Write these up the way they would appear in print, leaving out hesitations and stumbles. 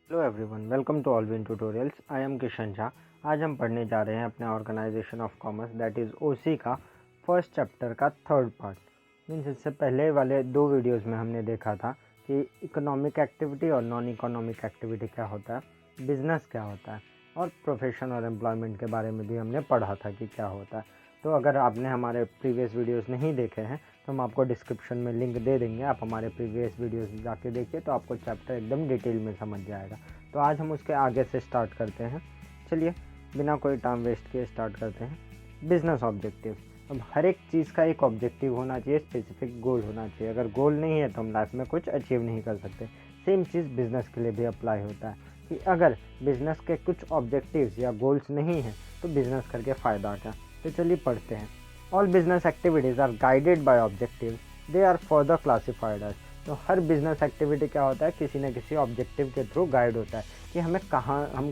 Hello everyone, welcome to Allwin tutorials. I am Kishan Jha. आज हम पढ़ने जा रहे हैं अपने organisation of commerce that is OC का फर्स्ट चैप्टर का थर्ड पार्ट। मीन्स इससे पहले वाले दो वीडियोस में हमने देखा था कि इकोनॉमिक एक्टिविटी और नॉन इकोनॉमिक एक्टिविटी क्या होता है, बिजनेस क्या होता है, और प्रोफेशन और एम्प्लॉयमेंट के बारे में भी हमने पढ़ा था कि क्या होता है। तो अगर आपने हमारे प्रीवियस वीडियोस नहीं देखे हैं तो हम आपको डिस्क्रिप्शन में लिंक दे देंगे, आप हमारे प्रीवियस वीडियोस जाके देखिए तो आपको चैप्टर एकदम डिटेल में समझ जाएगा। तो आज हम उसके आगे से स्टार्ट करते हैं। चलिए बिना कोई टाइम वेस्ट किए स्टार्ट करते हैं। Business objective. अब हर एक चीज़ का एक ऑब्जेक्टिव होना चाहिए, स्पेसिफिक गोल होना चाहिए। अगर गोल नहीं है तो हम लाइफ में कुछ अचीव नहीं कर सकते। सेम चीज़ बिजनेस के लिए भी अप्लाई होता है कि अगर बिजनेस के कुछ ऑब्जेक्टिव्स या गोल्स नहीं हैं तो बिजनेस करके फ़ायदा क्या। तो चलिए पढ़ते हैं। All business activities are guided by objective, they are further classified as. तो हर बिजनेस एक्टिविटी क्या होता है, किसी न किसी ऑब्जेक्टिव के थ्रू गाइड होता है कि हम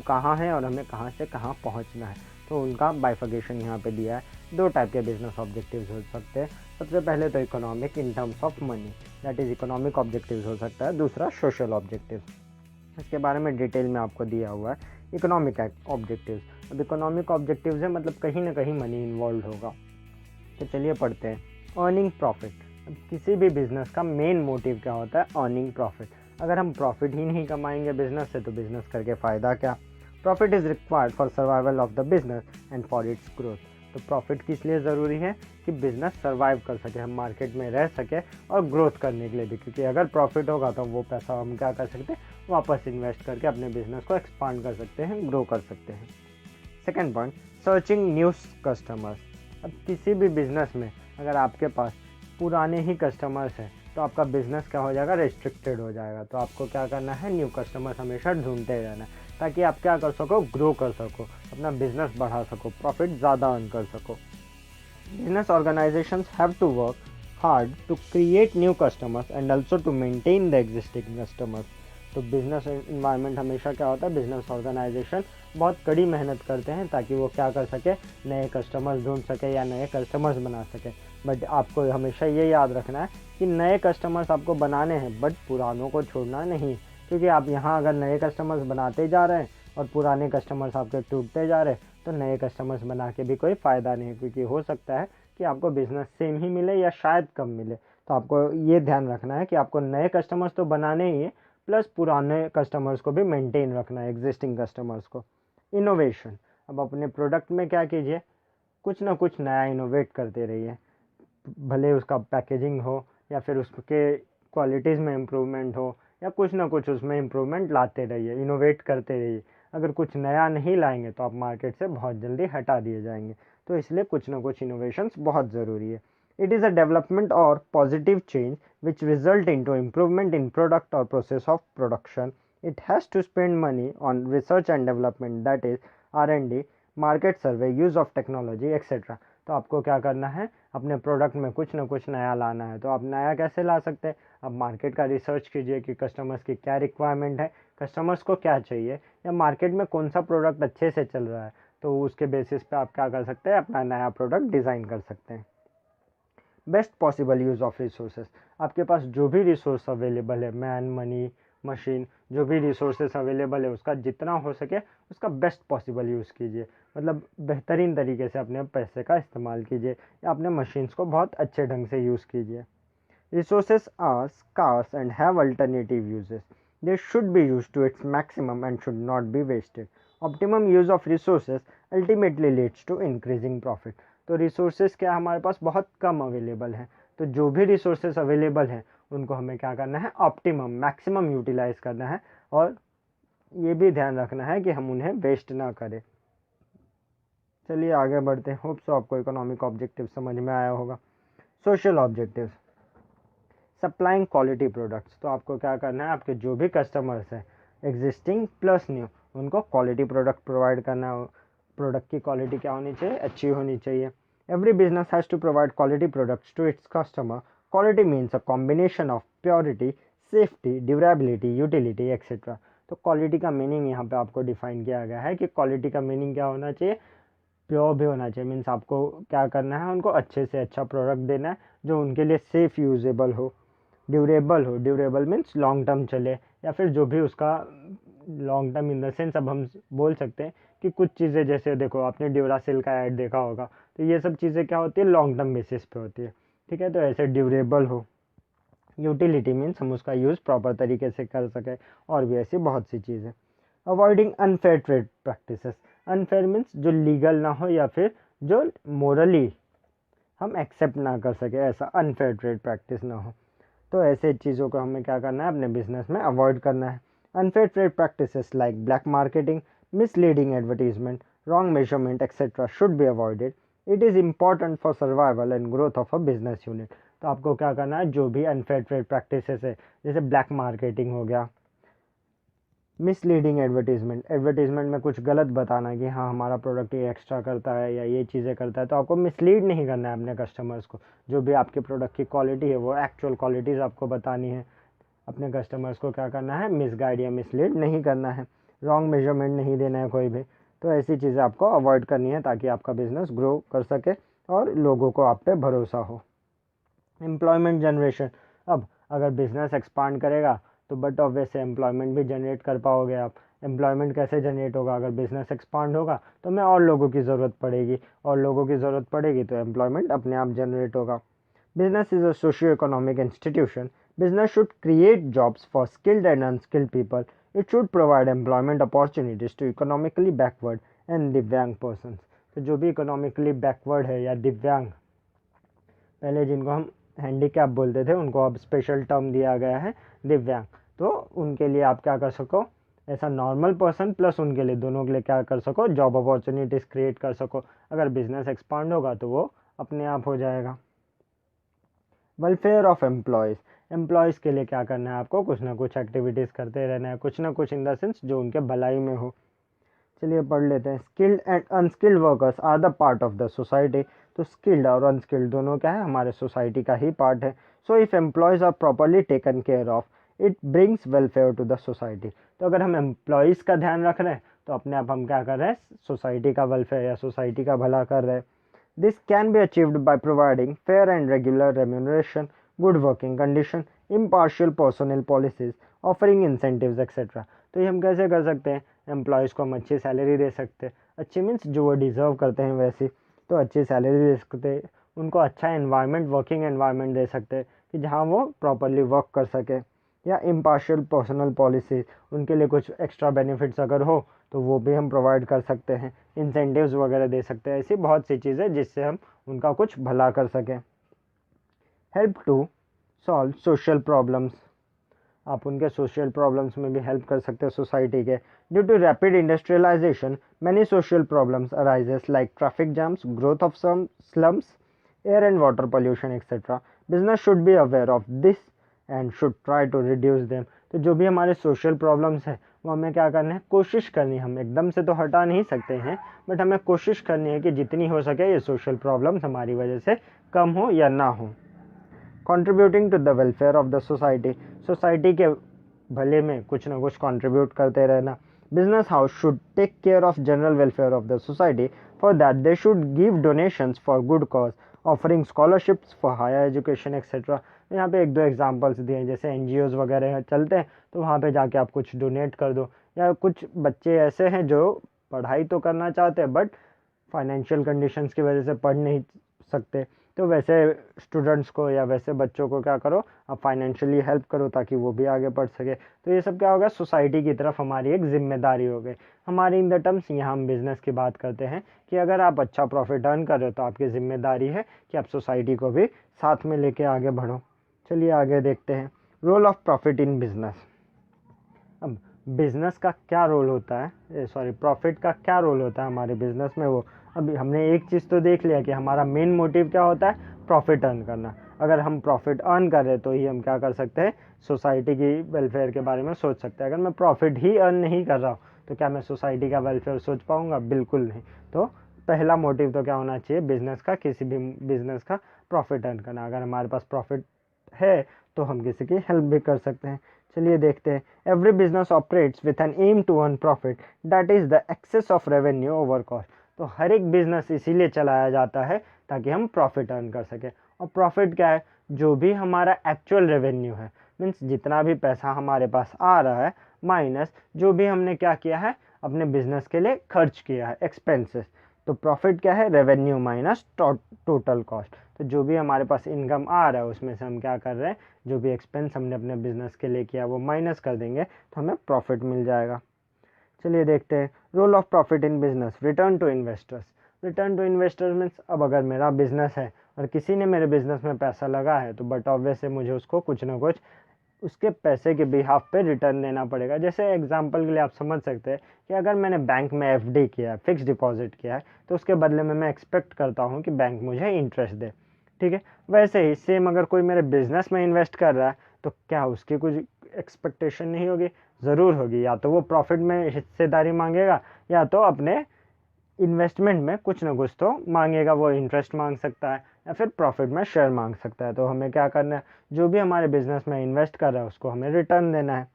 कहाँ हैं और हमें कहाँ से कहाँ पहुँचना है। तो उनका बाइफर्केशन यहाँ पे दिया है। दो टाइप के बिजनेस ऑब्जेक्टिव्स हो सकते हैं। सबसे पहले तो economic in terms of money, that is economic objectives हो सकता है। दूसरा सोशल ऑब्जेक्टिव, इसके बारे में डिटेल में आपको दिया हुआ है। इकोनॉमिक ऑब्जेक्टिव्स, अब इकोनॉमिक ऑब्जेक्टिव्स है मतलब कहीं ना कहीं मनी इन्वॉल्व होगा। तो चलिए पढ़ते हैं। Earning profit. अब किसी भी बिजनेस का मेन मोटिव क्या होता है, अर्निंग प्रॉफिट। अगर हम प्रॉफिट ही नहीं कमाएंगे बिजनेस से तो बिजनेस करके फ़ायदा क्या। Profit is required for survival of the business and for its growth. तो प्रॉफिट किस लिए ज़रूरी है कि बिजनेस सर्वाइव कर सके, हम मार्केट में रह सके और ग्रोथ करने के लिए भी, क्योंकि अगर प्रॉफिट होगा तो वो पैसा हम क्या कर सकते हैं, वापस इन्वेस्ट करके अपने बिजनेस को एक्सपांड कर सकते हैं, ग्रो कर सकते हैं। Second point, searching new customers. अब किसी भी बिजनेस में अगर आपके पास पुराने ही कस्टमर्स हैं तो आपका बिजनेस क्या हो जाएगा, रेस्ट्रिक्टेड हो जाएगा। तो आपको क्या करना है, न्यू कस्टमर्स हमेशा ढूंढते रहना है ताकि आप क्या कर सको, ग्रो कर सको, अपना बिजनेस बढ़ा सको, प्रॉफिट ज़्यादा अर्न कर सको। Business organisations have to work hard to create new customers and also to maintain the existing customers. तो बिजनेस इन्वायरमेंट हमेशा क्या होता है, बिजनेस ऑर्गेनाइजेशन बहुत कड़ी मेहनत करते हैं ताकि वो क्या कर सके, नए कस्टमर्स ढूंढ सके या नए कस्टमर्स बना सके। बट आपको हमेशा ये याद रखना है कि नए कस्टमर्स आपको बनाने हैं बट पुरानों को छोड़ना नहीं, क्योंकि आप यहाँ अगर नए कस्टमर्स बनाते जा रहे हैं और पुराने कस्टमर्स आपके टूटते जा रहे हैं तो नए कस्टमर्स बना के भी कोई फ़ायदा नहीं है, क्योंकि हो सकता है कि आपको बिजनेस सेम ही मिले या शायद कम मिले। तो आपको ये ध्यान रखना है कि आपको नए कस्टमर्स तो बनाने ही है, प्लस पुराने कस्टमर्स को भी मेंटेन रखना है, एग्जिस्टिंग कस्टमर्स को। इनोवेशन। अब अपने प्रोडक्ट में क्या कीजिए, कुछ ना कुछ नया इनोवेट करते रहिए, भले उसका पैकेजिंग हो या फिर उसके क्वालिटीज़ में इम्प्रूवमेंट हो या कुछ ना कुछ उसमें इम्प्रूवमेंट लाते रहिए, इनोवेट करते रहिए। अगर कुछ नया नहीं लाएंगे तो आप मार्केट से बहुत जल्दी हटा दिए जाएंगे। तो इसलिए कुछ ना कुछ इनोवेशंस बहुत ज़रूरी है। इट इज़ अ डेवलपमेंट और positive change which result into improvement in product और process of production. It has to spend money on research and development, that is R&D, market survey, use of technology etcetera. तो आपको क्या करना है, अपने product में कुछ ना कुछ नया लाना है। तो आप नया कैसे ला सकते हैं, आप मार्केट का रिसर्च कीजिए कि कस्टमर्स की क्या रिक्वायरमेंट है, कस्टमर्स को क्या चाहिए, या मार्केट में कौन सा प्रोडक्ट अच्छे से चल रहा है। तो उसके बेसिस पे आप क्या कर सकते हैं, अपना नया प्रोडक्ट डिज़ाइन कर सकते हैं। Best possible use of resources. आपके पास जो भी रिसोर्स अवेलेबल है, मैन, मनी, मशीन, जो भी रिसोर्सेज अवेलेबल है उसका जितना हो सके उसका बेस्ट पॉसिबल यूज़ कीजिए। मतलब बेहतरीन तरीके से अपने पैसे का इस्तेमाल कीजिए या अपने मशीन्स को बहुत अच्छे ढंग से यूज़ कीजिए। Resources are scarce and have alternative uses. They should be used to its maximum and should not be wasted. Optimum use of resources ultimately leads to increasing profit. तो resources क्या हमारे पास बहुत कम अवेलेबल हैं, तो जो भी resources available हैं उनको हमें क्या करना है, ऑप्टिमम मैक्सिमम यूटिलाइज करना है, और ये भी ध्यान रखना है कि हम उन्हें वेस्ट ना करें। चलिए आगे बढ़ते हैं। होप सो आपको इकोनॉमिक ऑब्जेक्टिव समझ में आया होगा। Social objectives, supplying quality products. तो आपको क्या करना है, आपके जो भी कस्टमर्स हैं एग्जिस्टिंग प्लस न्यू, उनको क्वालिटी प्रोडक्ट प्रोवाइड करना है। प्रोडक्ट की क्वालिटी क्या होनी चाहिए, अच्छी होनी चाहिए। Every business has to provide quality products to its customer. Quality means a combination of purity, safety, durability, utility etcetera. तो क्वालिटी का मीनिंग यहाँ पे आपको डिफाइन किया गया है कि क्वालिटी का मीनिंग क्या होना चाहिए, प्योर भी होना चाहिए। मीन्स आपको क्या करना है, उनको अच्छे से अच्छा प्रोडक्ट देना है जो उनके लिए सेफ़ यूजेबल हो, ड्यूरेबल हो। ड्यूरेबल मीन्स लॉन्ग टर्म चले, या फिर जो भी उसका long term in the sense अब हम बोल सकते हैं कि कुछ चीज़ें, जैसे देखो आपने ड्यूरासेल का ऐड देखा होगा, तो ये सब चीज़ें क्या होती है, लॉन्ग टर्म बेसिस पे होती है, ठीक है। तो ऐसे ड्यूरेबल हो, यूटिलिटी मीन्स हम उसका यूज़ प्रॉपर तरीके से कर सकें, और भी ऐसी बहुत सी चीज़ें। Avoiding unfair trade practices, unfair means जो लीगल ना हो या फिर जो मोरली हम एक्सेप्ट ना कर सके, ऐसा अनफेयर ट्रेड प्रैक्टिस ना हो। तो ऐसे चीज़ों को हमें क्या करना है, अपने बिजनेस में अवॉइड करना है। Unfair trade practices like black marketing, misleading advertisement, wrong measurement etcetera should be avoided. It is important for survival and growth of a business unit. तो आपको क्या करना है, जो भी अनफेयर ट्रेड प्रैक्टिसेस है, जैसे ब्लैक मार्केटिंग हो गया, मिसलीडिंग एडवर्टीजमेंट, एडवर्टीजमेंट में कुछ गलत बताना कि हाँ हमारा प्रोडक्ट ये एक्स्ट्रा करता है या ये चीज़ें करता है, तो आपको मिसलीड नहीं करना है अपने कस्टमर्स को। जो भी आपके प्रोडक्ट की क्वालिटी है वो एक्चुअल क्वालिटीज़ आपको बतानी है। अपने कस्टमर्स को क्या करना है, मिसगाइड या मिसलीड नहीं करना है। रॉन्ग मेजरमेंट नहीं देना है कोई भी। तो ऐसी चीज़ें आपको अवॉइड करनी है ताकि आपका बिजनेस ग्रो कर सके और लोगों को आप पे भरोसा हो। एम्प्लॉयमेंट जनरेशन, अब अगर बिजनेस एक्सपांड करेगा तो बट ऑब्वियस से एम्प्लॉयमेंट भी जनरेट कर पाओगे आप। एम्प्लॉयमेंट कैसे जनरेट होगा, अगर बिजनेस एक्सपांड होगा तो हमें और लोगों की ज़रूरत पड़ेगी, और लोगों की ज़रूरत पड़ेगी तो एम्प्लॉयमेंट अपने आप जनरेट होगा। Business is a socio economic institution. Business should create jobs for skilled and unskilled people. It should provide employment opportunities to economically backward and divyang person. तो जो भी इकोनॉमिकली बैकवर्ड है या दिव्यांग, पहले जिनको हम हैंडीकैप बोलते थे उनको अब स्पेशल टर्म दिया गया है दिव्यांग, तो उनके लिए आप क्या कर सको, ऐसा नॉर्मल पर्सन प्लस उनके लिए, दोनों के लिए क्या कर सको, जॉब अपॉर्चुनिटीज़ क्रिएट कर सको। अगर बिजनेस एक्सपांड होगा तो वो अपने आप हो जाएगा। वेलफेयर ऑफ एम्प्लॉयज़, एम्प्लॉयज़ के लिए क्या करना है, आपको कुछ ना कुछ एक्टिविटीज़ करते रहना है, कुछ ना कुछ इन द सेंस जो उनके भलाई में हो। चलिए पढ़ लेते हैं। Skilled and unskilled workers are the part of the society. तो स्किल्ड और अनस्किल्ड दोनों क्या है, हमारे सोसाइटी का ही पार्ट है। So if employees are properly taken care of, it brings welfare to the society. तो अगर हम एम्प्लॉयज़ का ध्यान रख रहे हैं तो अपने आप हम क्या कर रहे हैं, सोसाइटी का वेलफेयर या सोसाइटी का भला कर रहे हैं। This can be achieved by providing fair and regular remuneration, good working condition, impartial personal policies, offering incentives etcetera. तो ये हम कैसे कर सकते हैं, एम्प्लॉयज़ को हम अच्छी सैलरी दे सकते हैं, अच्छी मीन्स जो वो डिज़र्व करते हैं वैसी, तो अच्छी सैलरी दे सकते हैं, उनको अच्छा एनवायरनमेंट, वर्किंग एनवायरनमेंट दे सकते हैं कि जहाँ वो प्रॉपरली वर्क कर सके, या इम्पार्शियल पर्सनल पॉलिसी, उनके लिए कुछ एक्स्ट्रा बेनिफिट्स अगर हो तो वो भी हम प्रोवाइड कर सकते हैं, इंसेंटिव्स वगैरह दे सकते हैं। ऐसी बहुत सी चीज़ें जिससे हम उनका कुछ भला कर सकें। Help to solve social problems, आप उनके सोशल प्रॉब्लम्स में भी हेल्प कर सकते हैं सोसाइटी के। Due to rapid industrialisation many social problems arises like traffic jams, growth of some slums, air and water pollution etcetera. Business should be aware of this and should try to reduce them. तो जो भी हमारे social problems है वो हमें क्या करना है, कोशिश करनी है। हम एकदम से तो हटा नहीं सकते हैं, बट हमें कोशिश करनी है कि जितनी हो सके ये सोशल प्रॉब्लम्स हमारी वजह से कम हो या ना हो। Contributing to the welfare of the society, society के भले में कुछ ना कुछ कंट्रीब्यूट करते रहना। Business house should take care of general welfare of the society, for that they should give donations for good cause, offering scholarships for higher education etcetera. यहाँ पे एक दो एग्जांपल्स दिए हैं, जैसे एनजीओज वगैरह चलते हैं तो वहाँ पे जाके आप कुछ डोनेट कर दो, या कुछ बच्चे ऐसे हैं जो पढ़ाई तो करना चाहते हैं बट फाइनेंशियल कंडीशंस की वजह से पढ़ नहीं सकते, तो वैसे स्टूडेंट्स को या वैसे बच्चों को क्या करो, आप फाइनेंशियली हेल्प करो ताकि वो भी आगे पढ़ सके। तो ये सब क्या होगा, सोसाइटी की तरफ हमारी एक जिम्मेदारी हो गई। हमारी इन द टर्म्स यहाँ हम बिजनेस की बात करते हैं कि अगर आप अच्छा प्रॉफिट अर्न कर रहे हो तो आपकी जिम्मेदारी है कि आप सोसाइटी को भी साथ में लेके आगे बढ़ो। चलिए आगे देखते हैं, role of profit in business. अब बिजनेस का क्या रोल होता है, प्रॉफिट का क्या रोल होता है हमारे बिजनेस में, वो अभी हमने एक चीज़ तो देख लिया कि हमारा मेन मोटिव क्या होता है, प्रॉफिट अर्न करना। अगर हम प्रॉफिट अर्न कर रहे तो ही हम क्या कर सकते हैं, सोसाइटी की वेलफेयर के बारे में सोच सकते हैं। अगर मैं प्रॉफिट ही अर्न नहीं कर रहा हूँ तो क्या मैं सोसाइटी का वेलफेयर सोच पाऊँगा, बिल्कुल नहीं। तो पहला मोटिव तो क्या होना चाहिए बिजनेस का, किसी भी बिजनेस का, प्रॉफिट अर्न करना। अगर हमारे पास प्रॉफिट है तो हम किसी की हेल्प भी कर सकते हैं। चलिए देखते हैं, every business operates with an aim to earn profit, that is the excess of revenue over cost. तो हर एक बिजनेस इसीलिए चलाया जाता है ताकि हम प्रॉफिट अर्न कर सकें। और प्रॉफिट क्या है, जो भी हमारा एक्चुअल रेवेन्यू है, मीन्स जितना भी पैसा हमारे पास आ रहा है माइनस जो भी हमने क्या किया है अपने बिजनेस के लिए खर्च किया है एक्सपेंसेस। तो प्रॉफिट क्या है, रेवेन्यू माइनस टोटल कॉस्ट। तो जो भी हमारे पास इनकम आ रहा है उसमें से हम क्या कर रहे हैं, जो भी एक्सपेंस हमने अपने बिजनेस के लिए किया वो माइनस कर देंगे तो हमें प्रॉफिट मिल जाएगा। चलिए देखते हैं role of profit in business, return to investors. Return to investors means अब अगर मेरा बिजनेस है और किसी ने मेरे बिजनेस में पैसा लगा है तो बट ऑब्वियसली मुझे उसको कुछ ना कुछ उसके पैसे के बिहाफ पे रिटर्न देना पड़ेगा। जैसे एग्जांपल के लिए आप समझ सकते हैं कि अगर मैंने बैंक में एफडी किया है, फिक्स डिपॉजिट किया है, तो उसके बदले में मैं एक्सपेक्ट करता हूँ कि बैंक मुझे इंटरेस्ट दे, ठीक है। वैसे ही सेम अगर कोई मेरे बिजनेस में इन्वेस्ट कर रहा है तो क्या उसकी कुछ एक्सपेक्टेशन नहीं होगी, ज़रूर होगी। या तो वो प्रॉफिट में हिस्सेदारी मांगेगा या तो अपने इन्वेस्टमेंट में कुछ ना कुछ तो मांगेगा, वो इंटरेस्ट मांग सकता है या फिर प्रॉफिट में शेयर मांग सकता है। तो हमें क्या करना है, जो भी हमारे बिजनेस में इन्वेस्ट कर रहा है उसको हमें रिटर्न देना है।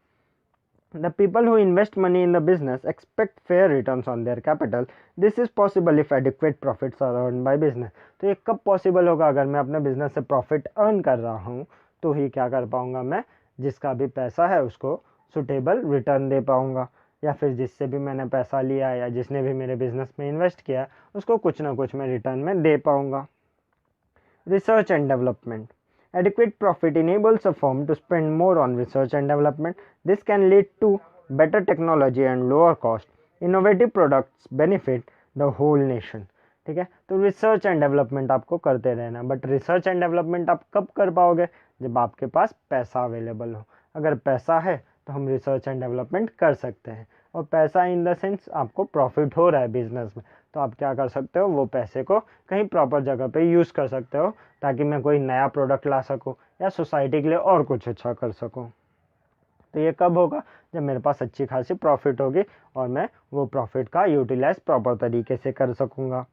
The people who invest money in the business expect fair returns on their capital. This is possible if adequate profits are earned by business. तो ये कब पॉसिबल होगा, अगर मैं अपने बिजनेस से प्रॉफिट अर्न कर रहा हूँ तो ही क्या कर पाऊँगा, मैं जिसका भी पैसा है उसको सुटेबल रिटर्न दे पाऊँगा, या फिर जिससे भी मैंने पैसा लिया या जिसने भी मेरे बिजनेस में इन्वेस्ट किया उसको कुछ ना कुछ मैं रिटर्न में दे पाऊँगा। Research and development, adequate profit enables a firm to spend more on research and development. This can lead to better technology and lower cost. Innovative products benefit the whole nation. ठीक है, तो research and development आपको करते रहना, but research and development आप कब कर पाओगे, जब आपके पास पैसा अवेलेबल हो। अगर पैसा है तो हम रिसर्च एंड डेवलपमेंट कर सकते हैं, और पैसा इन द सेंस आपको प्रॉफिट हो रहा है बिजनेस में तो आप क्या कर सकते हो, वो पैसे को कहीं प्रॉपर जगह पे यूज़ कर सकते हो ताकि मैं कोई नया प्रोडक्ट ला सकूं या सोसाइटी के लिए और कुछ अच्छा कर सकूं। तो ये कब होगा, जब मेरे पास अच्छी खासी प्रॉफिट होगी और मैं वो प्रॉफिट का यूटिलाइज प्रॉपर तरीके से कर सकूंगा।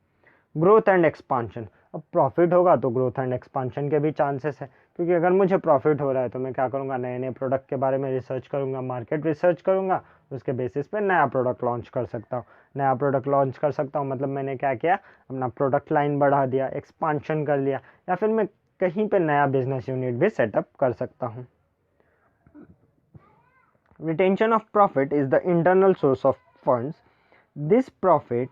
ग्रोथ एंड एक्सपांशन, अब प्रॉफिट होगा तो ग्रोथ एंड एक्सपांशन के भी चांसेस है, क्योंकि अगर मुझे प्रॉफिट हो रहा है तो मैं क्या करूँगा, नए नए प्रोडक्ट के बारे में रिसर्च करूँगा, मार्केट रिसर्च करूँगा, उसके बेसिस पे नया प्रोडक्ट लॉन्च कर सकता हूँ। नया प्रोडक्ट लॉन्च कर सकता हूँ मतलब मैंने क्या किया, अपना प्रोडक्ट लाइन बढ़ा दिया, एक्सपांशन कर लिया, या फिर मैं कहीं पे नया बिजनेस यूनिट भी सेटअप कर सकता हूँ। Retention of profit is the internal source of funds. This profit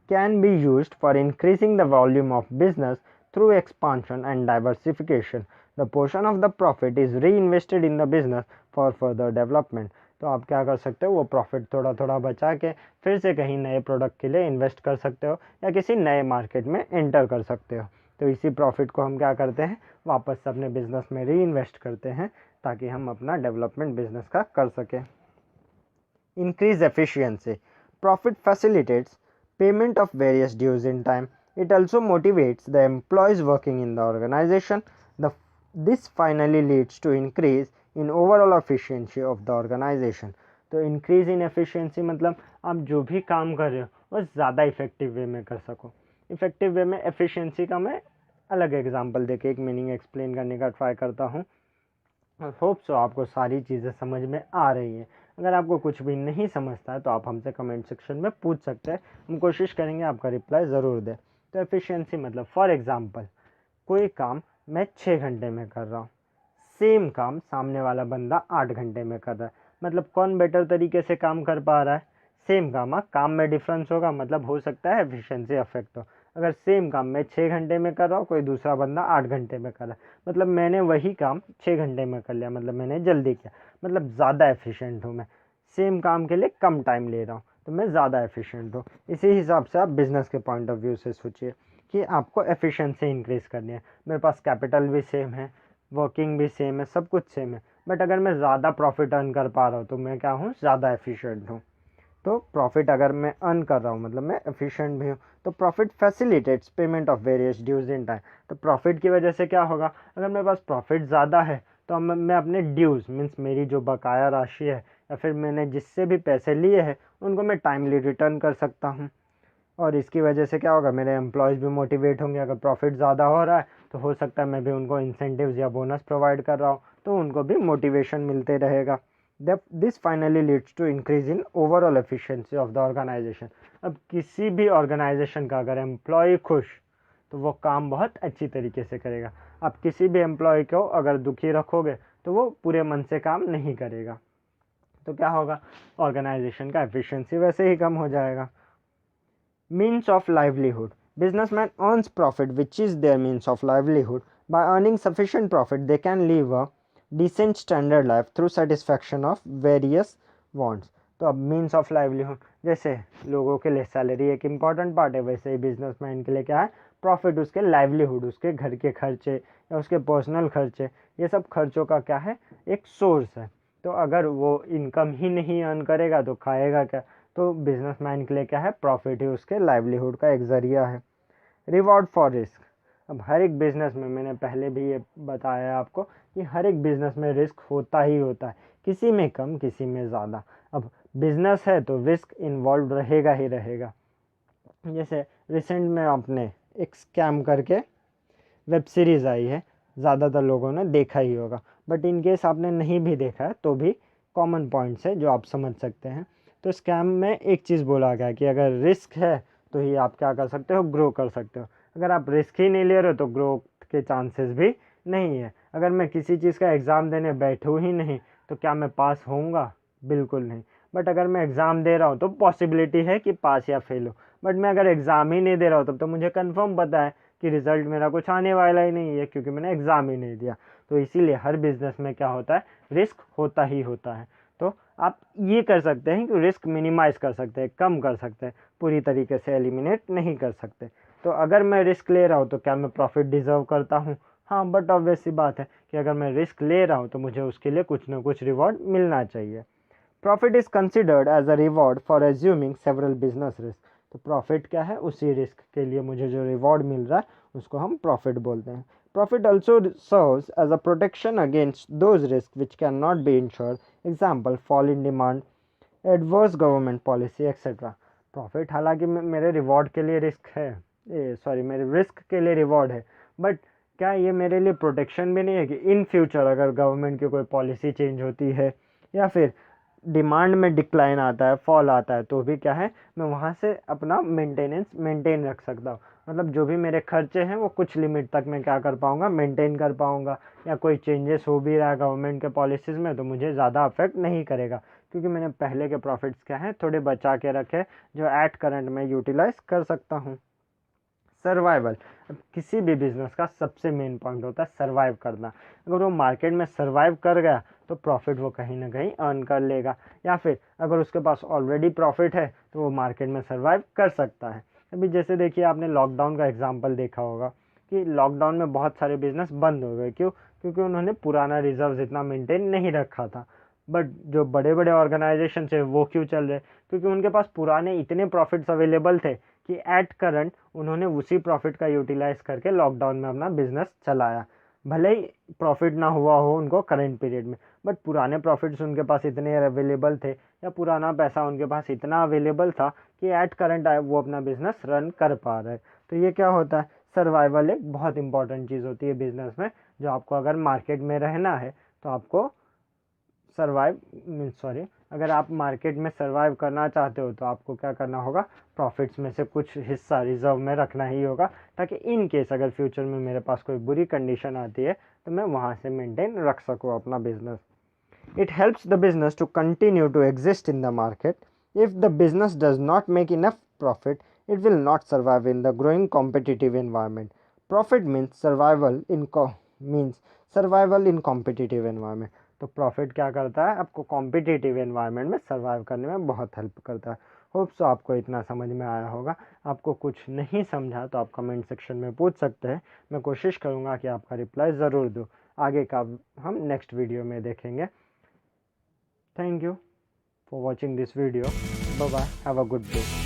can be used for increasing the volume of business through expansion and diversification. The portion of the profit is reinvested in the business for further development. तो आप क्या कर सकते हो, वो profit थोड़ा थोड़ा बचा के फिर से कहीं नए प्रोडक्ट के लिए इन्वेस्ट कर सकते हो या किसी नए मार्केट में एंटर कर सकते हो। तो इसी प्रॉफिट को हम क्या करते हैं, वापस से अपने बिजनेस में री इन्वेस्ट करते हैं ताकि हम अपना डेवलपमेंट बिजनेस का कर सकें। Increase efficiency, profit facilitates payment of various dues in time. It also motivates the employees working in the organization. This finally leads to increase in overall efficiency of the organization. तो increase in efficiency मतलब आप जो भी काम कर रहे हो वो ज़्यादा इफेक्टिव वे में कर सको। इफेक्टिव वे में efficiency का मैं अलग एग्जांपल देके एक मीनिंग एक्सप्लेन करने का ट्राई करता हूँ, और होप सो आपको सारी चीज़ें समझ में आ रही हैं। अगर आपको कुछ भी नहीं समझता है तो आप हमसे कमेंट सेक्शन में पूछ सकते हैं, हम कोशिश करेंगे आपका रिप्लाई ज़रूर दें। तो एफिशिएंसी मतलब फॉर एग्जांपल कोई काम मैं 6 घंटे में कर रहा हूँ, सेम काम सामने वाला बंदा 8 घंटे में कर रहा है, मतलब कौन बेटर तरीके से काम कर पा रहा है। सेम काम में डिफरेंस होगा, मतलब हो सकता है एफिशिएंसी अफेक्ट हो। अगर सेम काम मैं 6 घंटे में कर रहा हूँ, कोई दूसरा बंदा 8 घंटे में कर रहा है, मतलब मैंने वही काम 6 घंटे में कर लिया, मतलब मैंने जल्दी किया, मतलब ज़्यादा एफिशिएंट हूँ मैं। सेम काम के लिए कम टाइम ले रहा हूँ तो मैं ज़्यादा एफिशिएंट हूँ। इसी हिसाब से आप बिज़नेस के पॉइंट ऑफ व्यू से सोचिए कि आपको एफिशिएंसी इंक्रीज़ करनी है। मेरे पास कैपिटल भी सेम है, वर्किंग भी सेम है, सब कुछ सेम है, बट अगर मैं ज़्यादा प्रॉफिट अर्न कर पा रहा हूँ तो मैं क्या हूँ, ज़्यादा एफिशिएंट हूँ। तो प्रॉफिट अगर मैं अर्न कर रहा हूँ मतलब मैं एफिशिएंट भी हूँ। तो profit facilitates payment of various dues in time. तो प्रॉफिट की वजह से क्या होगा, अगर मेरे पास प्रॉफिट ज़्यादा है तो मैं अपने ड्यूज़ मीन्स मेरी जो बकाया राशि है या फिर मैंने जिससे भी पैसे लिए हैं उनको मैं टाइमली रिटर्न कर सकता हूँ। और इसकी वजह से क्या होगा, मेरे एम्प्लॉयज़ भी मोटिवेट होंगे। अगर प्रॉफिट ज़्यादा हो रहा है तो हो सकता है मैं भी उनको इंसेंटिव्स या बोनस प्रोवाइड कर रहा हूँ तो उनको भी मोटिवेशन मिलते रहेगा। This finally leads to increase in overall efficiency of the organisation. अब किसी भी ऑर्गेनाइजेशन का अगर एम्प्लॉय खुश तो वो काम बहुत अच्छी तरीके से करेगा। आप किसी भी एम्प्लॉय को अगर दुखी रखोगे तो वो पूरे मन से काम नहीं करेगा, तो क्या होगा, ऑर्गेनाइजेशन का एफिशिएंसी वैसे ही कम हो जाएगा। Means of livelihood, businessman earns profit which is their means of livelihood. By earning sufficient profit they can live a decent standard life through satisfaction of various wants. तो अब मीन्स ऑफ लाइवलीहुड, जैसे लोगों के लिए salary एक important part है, वैसे ही businessman के लिए क्या है, प्रॉफिट, उसके लाइवलीहुड, उसके घर के खर्चे या उसके पर्सनल खर्चे, ये सब खर्चों का क्या है, एक सोर्स है। तो अगर वो इनकम ही नहीं अर्न करेगा तो खाएगा क्या, तो बिजनेसमैन के लिए क्या है, प्रॉफिट ही उसके लाइवलीहुड का एक ज़रिया है। रिवॉर्ड फॉर रिस्क, अब हर एक बिजनेस में, मैंने पहले भी ये बताया है आपको कि हर एक बिजनेस में रिस्क होता ही होता है, किसी में कम किसी में ज़्यादा। अब बिजनेस है तो रिस्क इन्वॉल्व रहेगा ही रहेगा। जैसे रिसेंट में आपने एक स्कैम करके वेब सीरीज़ आई है, ज़्यादातर लोगों ने देखा ही होगा, बट इन केस आपने नहीं भी देखा है तो भी कॉमन पॉइंट्स है जो आप समझ सकते हैं। तो स्कैम में एक चीज़ बोला गया कि अगर रिस्क है तो ही आप क्या कर सकते हो, ग्रो कर सकते हो। अगर आप रिस्क ही नहीं ले रहे हो तो ग्रोथ के चांसेस भी नहीं है। अगर मैं किसी चीज़ का एग्ज़ाम देने बैठूँ ही नहीं तो क्या मैं पास होऊंगा, बिल्कुल नहीं। बट अगर मैं एग्ज़ाम दे रहा हूँ तो पॉसिबिलिटी है कि पास या फेल हो। बट मैं अगर एग्ज़ाम ही नहीं दे रहा हूँ तब तो मुझे कंफर्म पता है कि रिज़ल्ट मेरा कुछ आने वाला ही नहीं है, क्योंकि मैंने एग्ज़ाम ही नहीं दिया। तो इसीलिए हर बिज़नेस में क्या होता है, रिस्क होता ही होता है। तो आप ये कर सकते हैं कि रिस्क मिनिमाइज़ कर सकते हैं, कम कर सकते हैं, पूरी तरीके से एलिमिनेट नहीं कर सकते। तो अगर मैं रिस्क ले रहा हूँ तो क्या मैं प्रॉफिट डिज़र्व करता हूँ? हाँ, बट ऑब्वियस सी बात है कि अगर मैं रिस्क ले रहा हूँ तो मुझे उसके लिए कुछ ना कुछ रिवॉर्ड मिलना चाहिए। Profit is considered as a reward for assuming several business risk. तो प्रॉफिट क्या है, उसी रिस्क के लिए मुझे जो रिवॉर्ड मिल रहा है उसको हम प्रॉफिट बोलते हैं। Profit also serves as a protection against those risks which cannot be insured. Example, fall in demand, adverse government policy, etc. Profit हालांकि मेरे रिवॉर्ड के लिए रिस्क है, मेरे रिस्क के लिए रिवॉर्ड है, बट क्या ये मेरे लिए प्रोटेक्शन भी नहीं है कि इन फ्यूचर अगर गवर्नमेंट की कोई पॉलिसी चेंज होती है या फिर डिमांड में डिक्लाइन आता है, फॉल आता है, तो भी क्या है, मैं वहाँ से अपना मेंटेन रख सकता हूँ। मतलब जो भी मेरे खर्चे हैं वो कुछ लिमिट तक मैं क्या कर पाऊँगा, मेंटेन कर पाऊँगा। या कोई चेंजेस हो भी रहा है गवर्नमेंट के पॉलिसीज़ में तो मुझे ज़्यादा अफेक्ट नहीं करेगा, क्योंकि मैंने पहले के प्रॉफिट्स क्या हैं, थोड़े बचा के रखे, जो एट करंट में यूटिलाइज कर सकता हूँ। सर्वाइवल, अब किसी भी बिजनेस का सबसे मेन पॉइंट होता है सर्वाइव करना। अगर वो मार्केट में सर्वाइव कर गया तो प्रॉफिट वो कहीं ना कहीं अर्न कर लेगा, या फिर अगर उसके पास ऑलरेडी प्रॉफिट है तो वो मार्केट में सर्वाइव कर सकता है। अभी जैसे देखिए, आपने लॉकडाउन का एग्जांपल देखा होगा कि लॉकडाउन में बहुत सारे बिजनेस बंद हो गए। क्यों? क्योंकि उन्होंने पुराना रिजर्व इतना मेंटेन नहीं रखा था। बट जो बड़े बड़े ऑर्गेनाइजेशन थे वो क्यों चल रहे? क्योंकि उनके पास पुराने इतने प्रॉफिट्स अवेलेबल थे कि एट करंट उन्होंने उसी प्रॉफिट का यूटिलाइज करके लॉकडाउन में अपना बिजनेस चलाया। भले ही प्रॉफिट ना हुआ हो उनको करंट पीरियड में, बट पुराने प्रॉफिट्स उनके पास इतने अवेलेबल थे या पुराना पैसा उनके पास इतना अवेलेबल था कि एट करंट वो अपना बिजनेस रन कर पा रहे। तो ये क्या होता है, सर्वाइवल एक बहुत इंपॉर्टेंट चीज़ होती है बिजनेस में, जो आपको अगर मार्केट में रहना है तो आपको अगर आप मार्केट में सर्वाइव करना चाहते हो तो आपको क्या करना होगा, प्रॉफिट्स में से कुछ हिस्सा रिजर्व में रखना ही होगा, ताकि इन केस अगर फ्यूचर में मेरे पास कोई बुरी कंडीशन आती है तो मैं वहाँ से मेंटेन रख सकूँ अपना business. It helps the business to continue to exist in the market. If the business does not make enough profit it will not survive in the growing competitive environment. Profit means survival in competitive environment. तो profit क्या करता है, आपको competitive environment में survive करने में बहुत help करता है। होप सो आपको इतना समझ में आया होगा। आपको कुछ नहीं समझा तो आप कमेंट सेक्शन में पूछ सकते हैं, मैं कोशिश करूँगा कि आपका रिप्लाई ज़रूर दूँ। आगे का हम नेक्स्ट वीडियो में देखेंगे। Thank you for watching this video. Bye bye, have a good day.